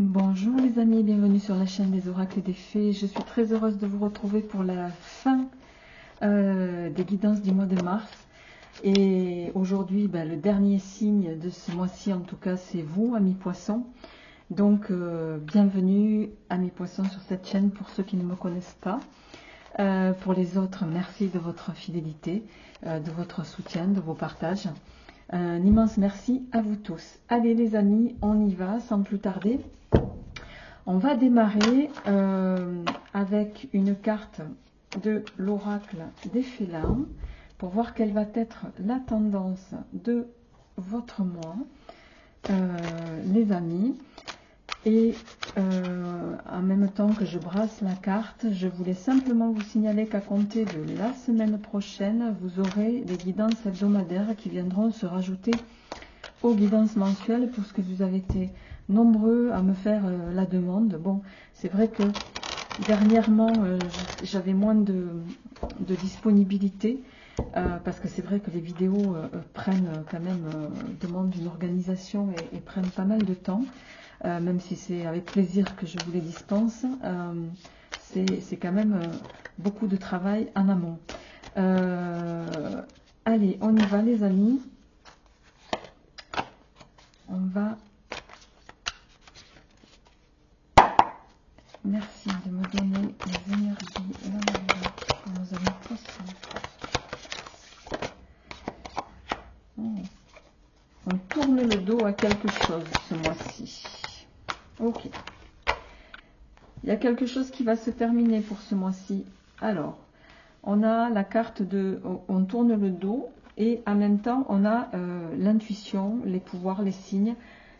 Bonjour les amis, bienvenue sur la chaîne des oracles et des fées. Je suis très heureuse de vous retrouver pour la fin des guidances du mois de mars. Et aujourd'hui, le dernier signe de ce mois-ci, en tout cas, c'est vous, amis poissons. Donc, bienvenue, amis poissons, sur cette chaîne pour ceux qui ne me connaissent pas. Pour les autres, merci de votre fidélité, de votre soutien, de vos partages. Un immense merci à vous tous. Allez les amis, on y va sans plus tarder. On va démarrer avec une carte de l'oracle des félins pour voir quelle va être la tendance de votre mois, les amis. Et en même temps que je brasse la carte, je voulais simplement vous signaler qu'à compter de la semaine prochaine, vous aurez des guidances hebdomadaires qui viendront se rajouter aux guidances mensuelles, parce que vous avez été nombreux à me faire la demande. Bon, c'est vrai que dernièrement, j'avais moins de disponibilité, parce que c'est vrai que les vidéos prennent quand même, demandent une organisation et prennent pas mal de temps. Même si c'est avec plaisir que je vous les dispense, c'est quand même beaucoup de travail en amont. Allez, on y va les amis. On va... Merci de me donner les énergies et la lumière pour nos amis poissons. On tourne le dos à quelque chose ce mois-ci. Ok. Il y a quelque chose qui va se terminer pour ce mois-ci. Alors, on a la carte de... On tourne le dos et en même temps, on a l'intuition, les pouvoirs, les signes.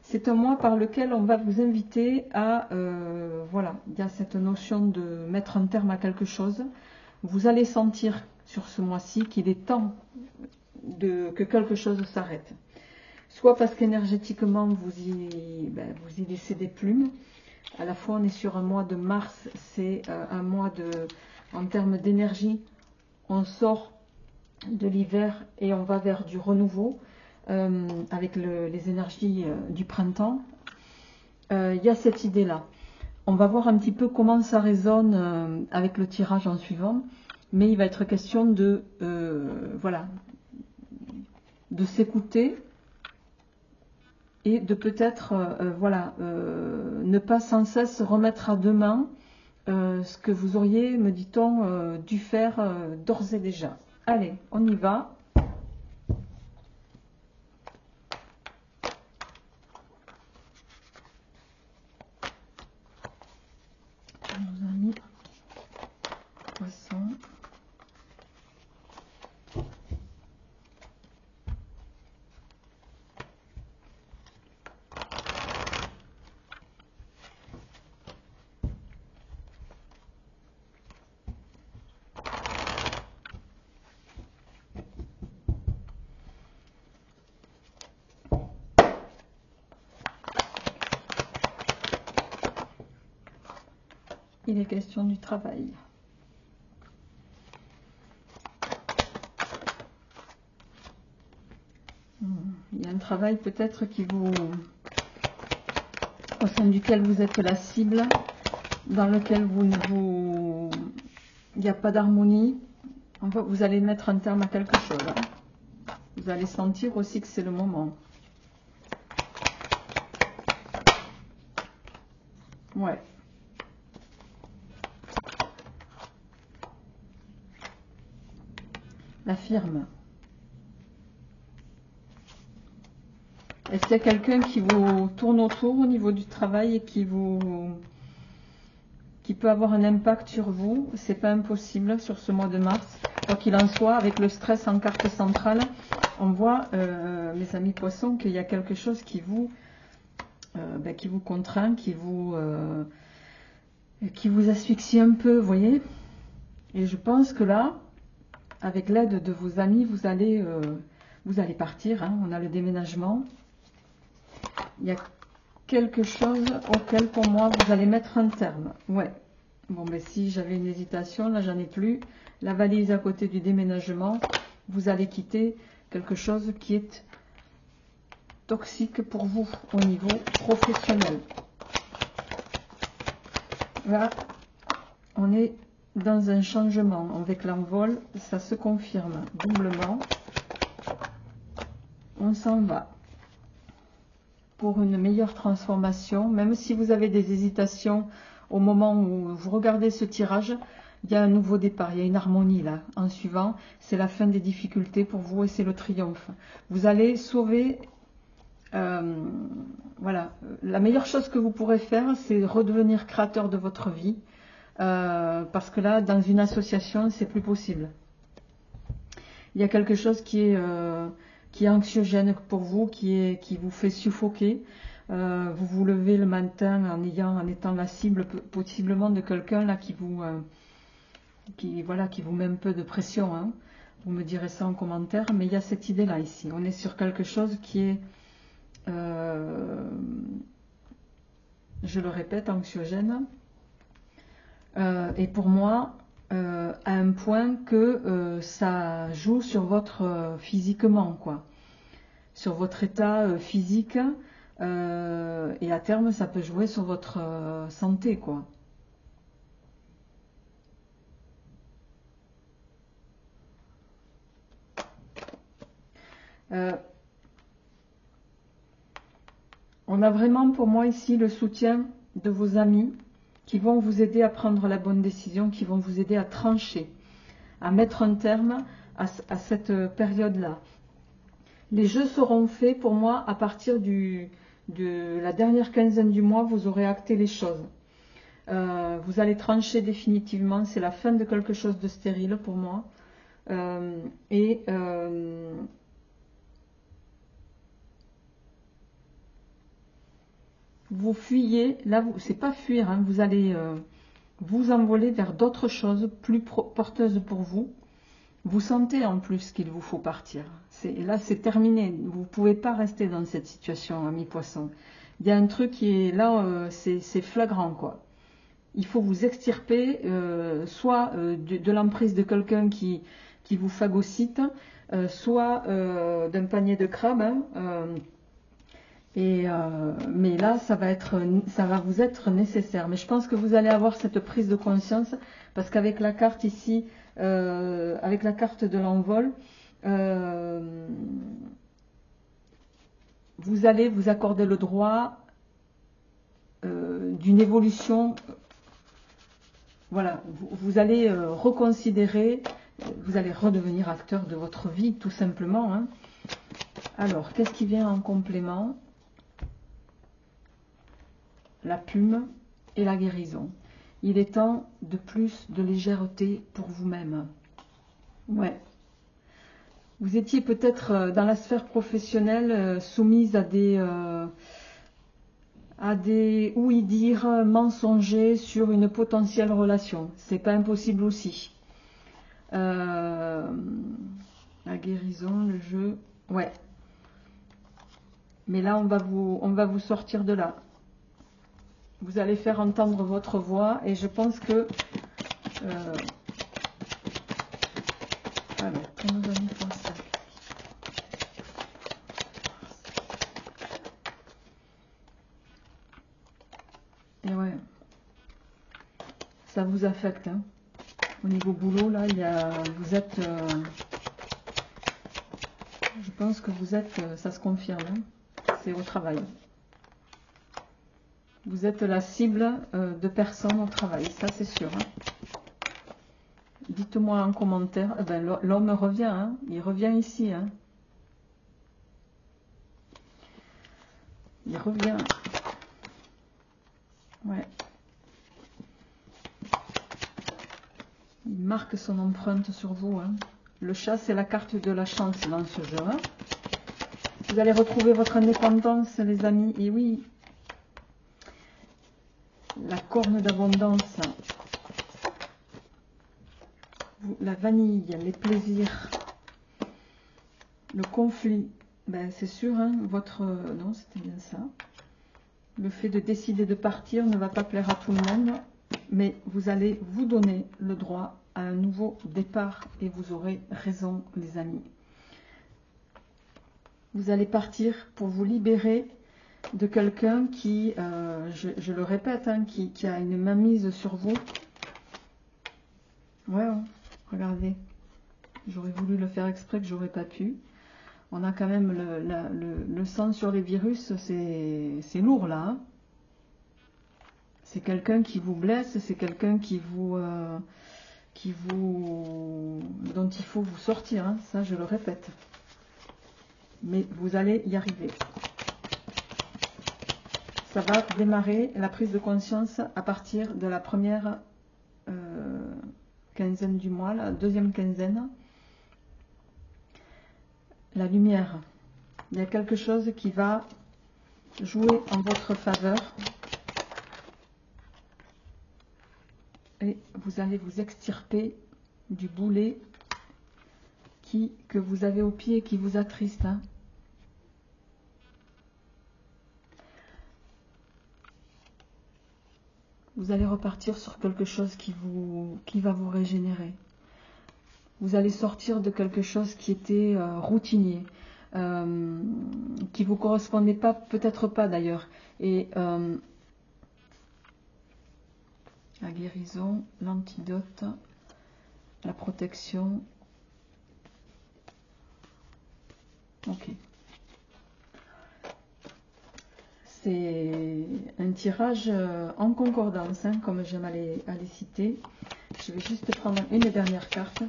C'est un mois par lequel on va vous inviter à... voilà, il y a cette notion de mettre un terme à quelque chose. Vous allez sentir sur ce mois-ci qu'il est temps que quelque chose s'arrête. Soit parce qu'énergétiquement, vous y laissez des plumes. À la fois, on est sur un mois de mars, c'est un mois de... En termes d'énergie, on sort de l'hiver et on va vers du renouveau, avec les énergies du printemps. Il y a cette idée-là. On va voir un petit peu comment ça résonne avec le tirage en suivant. Mais il va être question de, voilà, de s'écouter. Et de peut-être voilà, ne pas sans cesse remettre à demain ce que vous auriez, me dit-on, dû faire d'ores et déjà. Allez, on y va. Nos amis poissons. Il est question du travail. Il y a un travail peut-être qui vous, au sein duquel vous êtes la cible, dans lequel il n'y a pas d'harmonie. Enfin, vous allez mettre un terme à quelque chose. Hein. Vous allez sentir aussi que c'est le moment. Ouais. La firme. Est-ce qu'il y a quelqu'un qui vous tourne autour au niveau du travail et qui peut avoir un impact sur vous? C'est pas impossible sur ce mois de mars. Quoi qu'il en soit, avec le stress en carte centrale, on voit, mes amis poissons, qu'il y a quelque chose qui vous contraint, qui vous asphyxie un peu, vous voyez. Et je pense que là, avec l'aide de vos amis, vous allez partir. Hein. On a le déménagement. Il y a quelque chose auquel, pour moi, vous allez mettre un terme. Ouais. Bon, mais si j'avais une hésitation, là, j'en ai plus. La valise à côté du déménagement, vous allez quitter quelque chose qui est toxique pour vous au niveau professionnel. là, on est dans un changement. Avec l'envol, ça se confirme doublement. On s'en va pour une meilleure transformation. Même si vous avez des hésitations au moment où vous regardez ce tirage, il y a un nouveau départ, il y a une harmonie là. En suivant, c'est la fin des difficultés pour vous et c'est le triomphe. Vous allez sauver, voilà, la meilleure chose que vous pourrez faire, c'est redevenir créateur de votre vie. Parce que là, dans une association, c'est plus possible. Il y a quelque chose qui est anxiogène pour vous, qui vous fait suffoquer. Vous vous levez le matin en étant la cible possiblement de quelqu'un là qui vous met un peu de pression. Hein. Vous me direz ça en commentaire, mais il y a cette idée là ici. On est sur quelque chose qui est, je le répète, anxiogène. Et pour moi, à un point que ça joue sur votre physiquement, quoi, sur votre état physique, et à terme, ça peut jouer sur votre santé, quoi. On a vraiment pour moi ici le soutien de vos amis qui vont vous aider à prendre la bonne décision, qui vont vous aider à trancher, à mettre un terme à cette période-là. Les jeux seront faits pour moi à partir de la dernière quinzaine du mois, vous aurez acté les choses. Vous allez trancher définitivement, c'est la fin de quelque chose de stérile pour moi. Vous fuyez, là, c'est pas fuir, hein, vous allez vous envoler vers d'autres choses plus porteuses pour vous. Vous sentez en plus qu'il vous faut partir. Là, c'est terminé. Vous ne pouvez pas rester dans cette situation, ami poisson. Il y a un truc qui est là, c'est flagrant, quoi. Il faut vous extirper, soit de l'emprise de quelqu'un qui vous phagocyte, soit d'un panier de crabes, hein, mais là, ça va vous être nécessaire. Mais je pense que vous allez avoir cette prise de conscience parce qu'avec la carte ici, avec la carte de l'envol, vous allez vous accorder le droit d'une évolution. Voilà, vous allez reconsidérer, vous allez redevenir acteur de votre vie, tout simplement. Hein. Alors, qu'est-ce qui vient en complément ? La plume et la guérison. Il est temps de plus de légèreté pour vous-même. Ouais. Vous étiez peut-être dans la sphère professionnelle soumise à des oui-dire mensongers sur une potentielle relation. C'est pas impossible aussi. La guérison, le jeu, ouais. Mais là, on va vous sortir de là. Vous allez faire entendre votre voix et je pense que... alors, pour nos amis français. Et ouais, ça vous affecte. Hein. Au niveau boulot, là, vous êtes... je pense que vous êtes... ça se confirme. Hein. C'est au travail. Vous êtes la cible de personnes au travail, ça c'est sûr. Hein. Dites-moi en commentaire. Eh ben, l'homme revient, hein. Il revient ici. Hein. Il revient. Ouais. Il marque son empreinte sur vous. Hein. Le chat, c'est la carte de la chance dans ce jeu. Hein. Vous allez retrouver votre indépendance, les amis. Et oui. La corne d'abondance, la vanille, les plaisirs, le conflit, ben c'est sûr, hein, non, c'était bien ça. Le fait de décider de partir ne va pas plaire à tout le monde, mais vous allez vous donner le droit à un nouveau départ et vous aurez raison, les amis. Vous allez partir pour vous libérer de quelqu'un qui, je le répète, hein, qui a une mainmise sur vous. Ouais, hein, regardez. J'aurais voulu le faire exprès que j'aurais pas pu. On a quand même le sang sur les virus, c'est lourd là. Hein. C'est quelqu'un qui vous blesse, c'est quelqu'un dont il faut vous sortir, hein, ça je le répète. Mais vous allez y arriver. Ça va démarrer la prise de conscience à partir de la première quinzaine du mois, la deuxième quinzaine. La lumière. Il y a quelque chose qui va jouer en votre faveur. Et vous allez vous extirper du boulet que vous avez au pied et qui vous attriste. Hein. Vous allez repartir sur quelque chose qui va vous régénérer. Vous allez sortir de quelque chose qui était routinier, qui ne vous correspondait pas, peut-être pas d'ailleurs. Et la guérison, l'antidote, la protection. Ok. C'est un tirage en concordance, hein, comme j'aime à les citer. Je vais juste prendre une dernière carte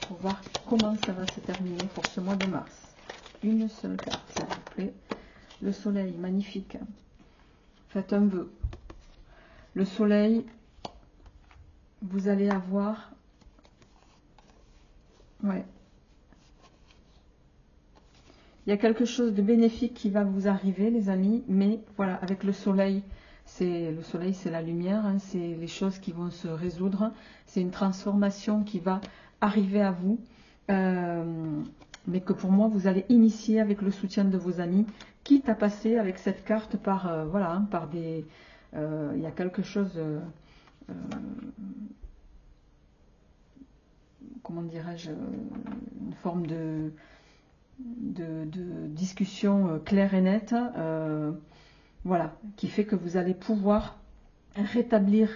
pour voir comment ça va se terminer pour ce mois de mars. Une seule carte, s'il vous plaît. Le soleil, magnifique. Faites un vœu. Le soleil, vous allez avoir... Ouais. Il y a quelque chose de bénéfique qui va vous arriver, les amis, mais voilà, avec le soleil, c'est la lumière, hein, c'est les choses qui vont se résoudre, c'est une transformation qui va arriver à vous, mais que pour moi, vous allez initier avec le soutien de vos amis, quitte à passer avec cette carte par, voilà, hein, par des... il y a quelque chose... comment dirais-je, une forme de discussion claire et nette, voilà, qui fait que vous allez pouvoir rétablir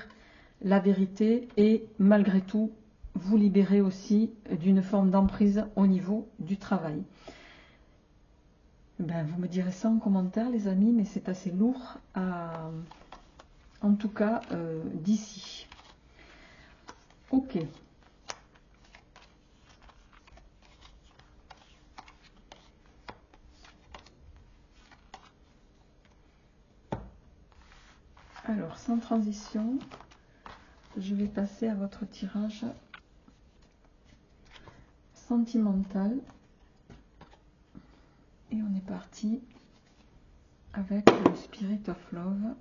la vérité et malgré tout vous libérer aussi d'une forme d'emprise au niveau du travail. Ben, vous me direz ça en commentaire, les amis, mais c'est assez lourd en tout cas d'ici. Ok. Alors, sans transition, je vais passer à votre tirage sentimental. Et on est parti avec le Spirit of Love.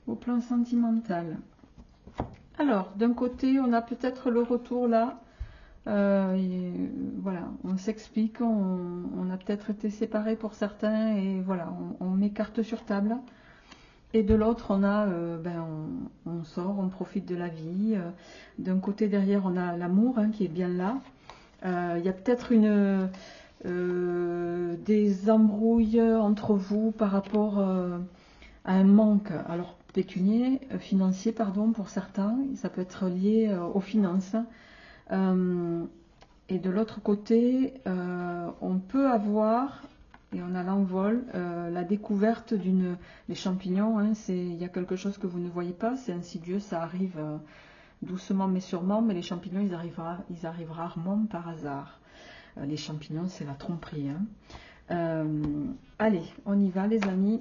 Au plan sentimental. Alors, d'un côté, on a peut-être le retour là. Voilà, on s'explique, on a peut-être été séparés pour certains et voilà, on met carte sur table. Et de l'autre, on a, on sort, on profite de la vie. D'un côté, derrière, on a l'amour hein, qui est bien là. Il y a peut-être des embrouilles entre vous par rapport à un manque. Alors, pécunier, financier, pardon, pour certains. Ça peut être lié aux finances. Et de l'autre côté, on peut avoir, et on a l'envol, la découverte des champignons. Hein, il y a quelque chose que vous ne voyez pas, c'est insidieux, ça arrive doucement mais sûrement, mais les champignons, ils arrivent rarement par hasard. Les champignons, c'est la tromperie. Hein. Allez, on y va les amis.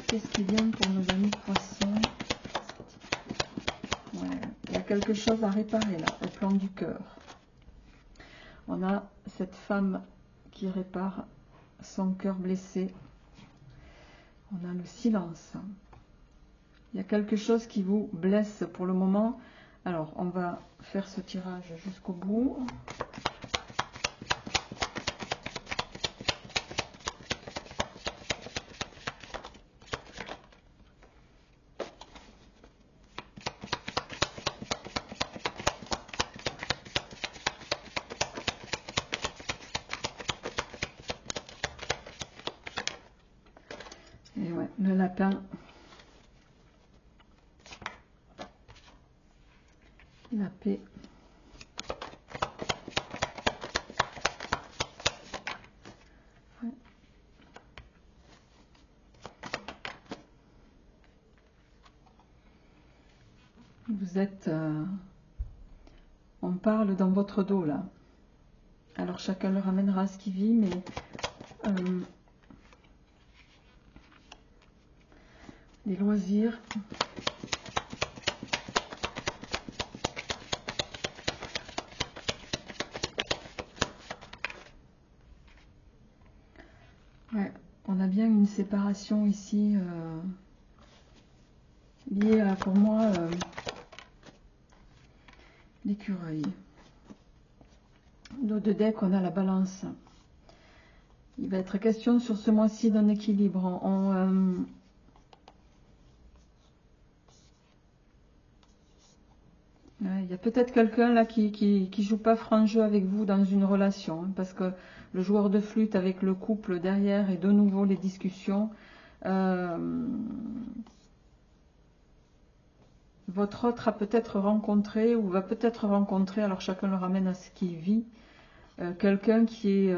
Qu'est-ce qui vient pour nos amis poissons quelque chose à réparer là, au plan du cœur. On a cette femme qui répare son cœur blessé. On a le silence. Il y a quelque chose qui vous blesse pour le moment. Alors, on va faire ce tirage jusqu'au bout. Et ouais, le lapin. La paix. Ouais. Vous êtes... on parle dans votre dos là. Alors chacun le ramènera à ce qu'il vit, mais... les loisirs. Ouais, on a bien une séparation ici liée à, pour moi, l'écureuil. Dos de deck, on a la balance. Il va être question sur ce mois-ci d'un équilibre. Ouais, il y a peut-être quelqu'un là qui joue pas franc jeu avec vous dans une relation, hein, parce que le joueur de flûte avec le couple derrière et de nouveau les discussions. Votre autre a peut-être rencontré ou va peut-être rencontrer, alors chacun le ramène à ce qu'il vit, quelqu'un qui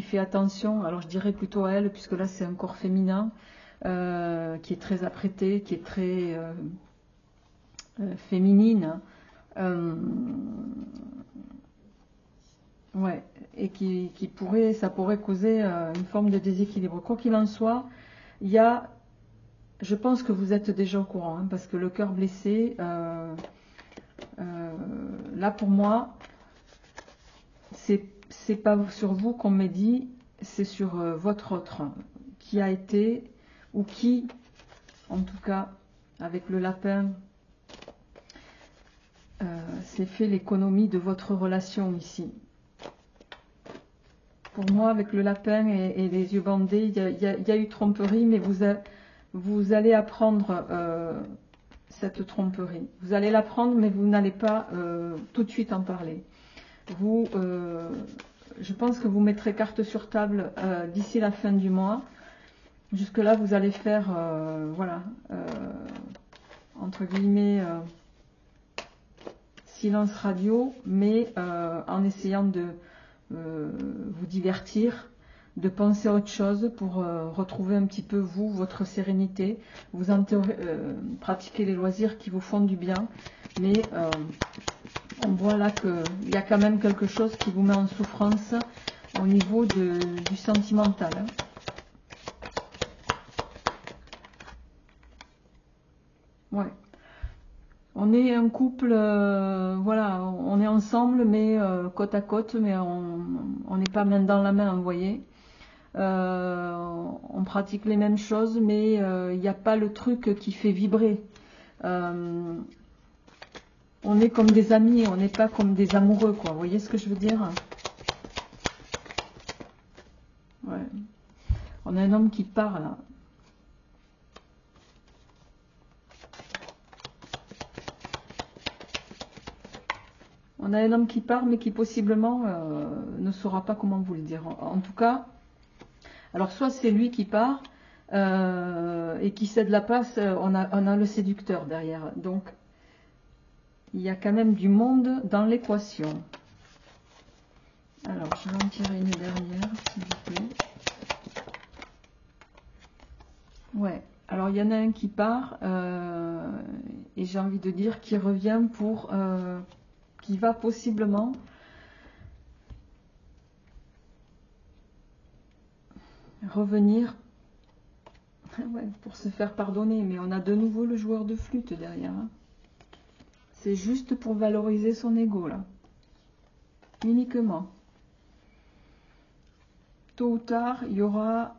fait attention, alors je dirais plutôt à elle, puisque là c'est un corps féminin, qui est très apprêté, qui est très féminine, ouais, et ça pourrait causer une forme de déséquilibre. Quoi qu'il en soit, il y a, je pense que vous êtes déjà au courant, hein, parce que le cœur blessé, là pour moi, c'est pas sur vous qu'on me dit, c'est sur votre autre, qui a été, ou qui, en tout cas, avec le lapin, s'est fait l'économie de votre relation ici. Pour moi, avec le lapin et les yeux bandés, il y a eu tromperie, mais vous allez apprendre cette tromperie. Vous allez l'apprendre, mais vous n'allez pas tout de suite en parler. Je pense que vous mettrez carte sur table d'ici la fin du mois. Jusque-là, vous allez faire, voilà, entre guillemets, silence radio, mais en essayant de vous divertir, de penser à autre chose pour retrouver un petit peu vous, votre sérénité, vous pratiquer les loisirs qui vous font du bien, mais on voit là qu'il y a quand même quelque chose qui vous met en souffrance au niveau du sentimental. Hein. Ouais. On est un couple, voilà, on est ensemble, mais côte à côte, mais on n'est pas main dans la main, vous voyez. On pratique les mêmes choses, mais il n'y a pas le truc qui fait vibrer. On est comme des amis, on n'est pas comme des amoureux, quoi. Vous voyez ce que je veux dire? Ouais. On a un homme qui part, là. On a un homme qui part, mais qui possiblement ne saura pas comment vous le dire. En tout cas, alors soit c'est lui qui part et qui cède la place, on a le séducteur derrière. Donc, il y a quand même du monde dans l'équation. Alors, je vais en tirer une dernière, s'il vous plaît. Ouais, alors il y en a un qui part et j'ai envie de dire qui revient pour... qui va possiblement revenir ouais, pour se faire pardonner. Mais on a de nouveau le joueur de flûte derrière. Hein. C'est juste pour valoriser son ego, là. Uniquement. Tôt ou tard, il y aura,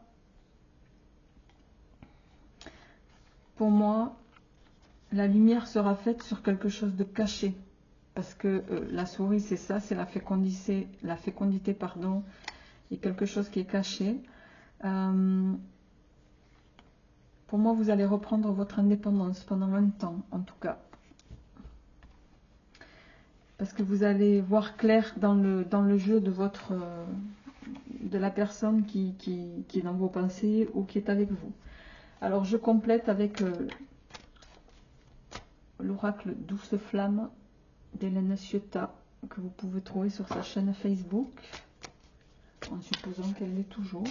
pour moi, la lumière sera faite sur quelque chose de caché. Parce que la souris, c'est ça, c'est la fécondité, pardon, et quelque chose qui est caché. Pour moi, vous allez reprendre votre indépendance pendant un temps, en tout cas. Parce que vous allez voir clair dans le jeu de la personne qui est dans vos pensées ou qui est avec vous. Alors, je complète avec l'oracle Douce Flamme d'Hélène Ciotat, que vous pouvez trouver sur sa chaîne Facebook, en supposant qu'elle l'est toujours.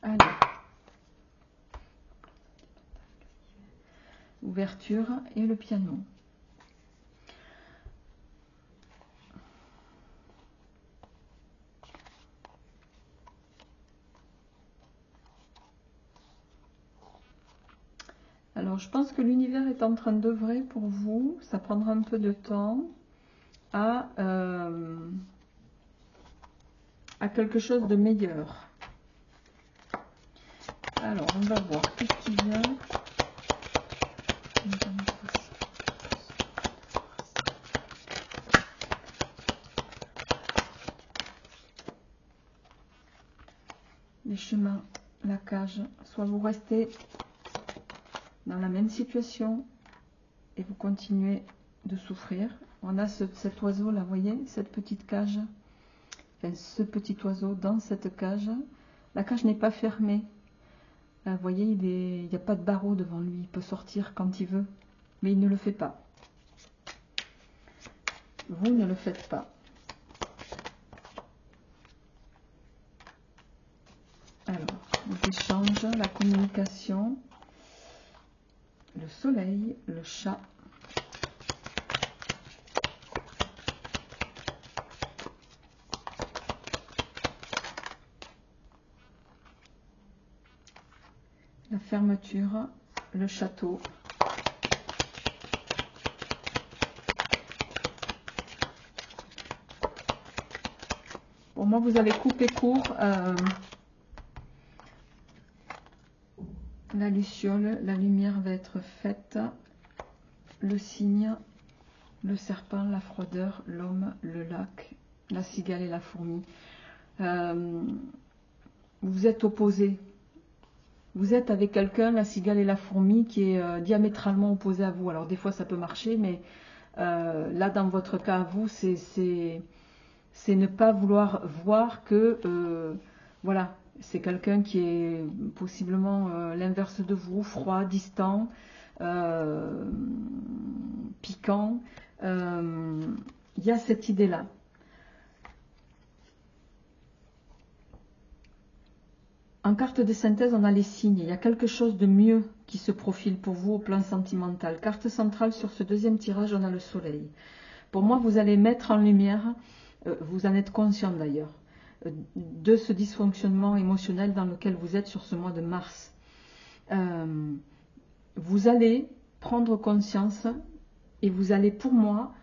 Allez. Ouverture et le piano. Alors, je pense que l'univers est en train d'œuvrer pour vous. Ça prendra un peu de temps à quelque chose de meilleur. Alors, on va voir qu'est-ce qui vient. Les chemins, la cage. Soit vous restez dans la même situation et vous continuez de souffrir. On a cet oiseau là, vous voyez, cette petite cage, enfin, ce petit oiseau dans cette cage. La cage n'est pas fermée. Là, vous voyez, il n'y a pas de barreau devant lui, il peut sortir quand il veut, mais il ne le fait pas. Vous ne le faites pas. Alors, les échanges, la communication, le soleil, le chat. La fermeture, le château. Pour moi, vous allez couper court la luciole, la lumière va être faite, le cygne, le serpent, la froideur, l'homme, le lac, la cigale et la fourmi. Vous êtes opposés. Vous êtes avec quelqu'un, la cigale et la fourmi, qui est diamétralement opposé à vous. Alors des fois ça peut marcher, mais là dans votre cas à vous, c'est ne pas vouloir voir que, voilà, c'est quelqu'un qui est possiblement l'inverse de vous, froid, distant, piquant. Il y a cette idée-là. En carte de synthèse, on a les signes. Il y a quelque chose de mieux qui se profile pour vous au plan sentimental. Carte centrale, sur ce deuxième tirage, on a le soleil. Pour moi, vous allez mettre en lumière, vous en êtes conscient d'ailleurs, de ce dysfonctionnement émotionnel dans lequel vous êtes sur ce mois de mars. Vous allez prendre conscience et vous allez, pour moi,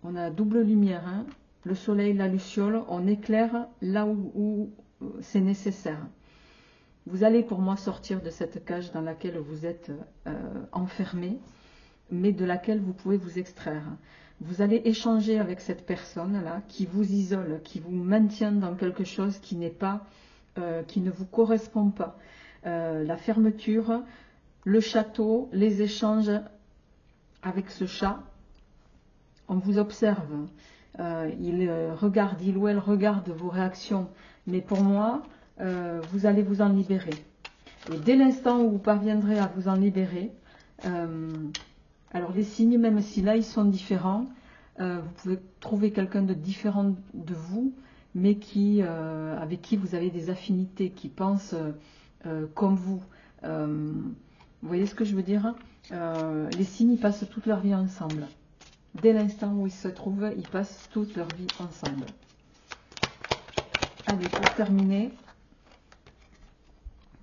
on a double lumière, hein, le soleil, la luciole, on éclaire là où c'est nécessaire. Vous allez pour moi sortir de cette cage dans laquelle vous êtes enfermé, mais de laquelle vous pouvez vous extraire. Vous allez échanger avec cette personne-là qui vous isole, qui vous maintient dans quelque chose qui n'est pas, qui ne vous correspond pas. La fermeture, le château, les échanges avec ce chat, on vous observe. Il regarde, il ou elle regarde vos réactions, mais pour moi, vous allez vous en libérer. Et dès l'instant où vous parviendrez à vous en libérer, alors les signes, même si là ils sont différents, vous pouvez trouver quelqu'un de différent de vous, mais avec qui vous avez des affinités, qui pense comme vous. Vous voyez ce que je veux dire? Les signes, ils passent toute leur vie ensemble. Dès l'instant où ils se trouvent, ils passent toute leur vie ensemble. Allez, pour terminer,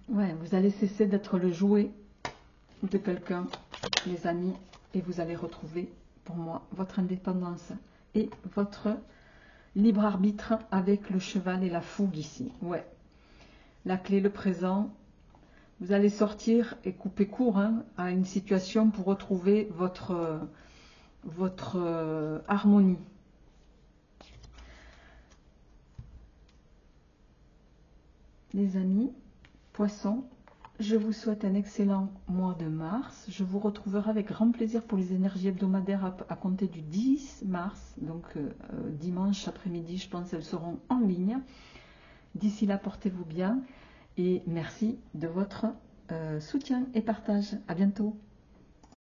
Ouais, vous allez cesser d'être le jouet de quelqu'un, les amis, et vous allez retrouver, pour moi, votre indépendance et votre libre arbitre avec le cheval et la fougue ici. Ouais, la clé, le présent. Vous allez sortir et couper court hein, à une situation pour retrouver votre harmonie. Les amis, poissons, je vous souhaite un excellent mois de mars. Je vous retrouverai avec grand plaisir pour les énergies hebdomadaires à compter du 10 mars. Donc dimanche après-midi, je pense qu'elles seront en ligne. D'ici là, portez-vous bien et merci de votre soutien et partage. À bientôt.